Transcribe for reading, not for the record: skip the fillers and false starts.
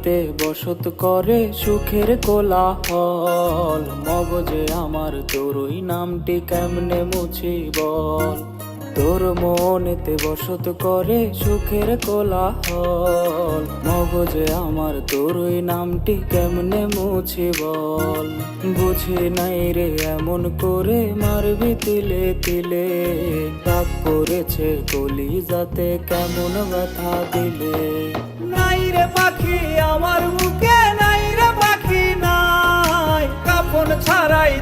মনেতে বসত করে সুখের কোলাহল। মগজে আমার তোরই নামটি কেমনে মুছি বল। তোর মনেতে বসত করে সুখের কোলাহল। মগজে আমার তোরই নামটি কেমনে মুছি বল। বুঝি নাই রে এমন করে মারবি তিলে তিলে। দাগ পড়েছে কলিজাতে কেমন ব্যথা দিলে। নাই রে পাখি আমার বুকে, নাই রে পাখি নাই, কাফন ছাড়াই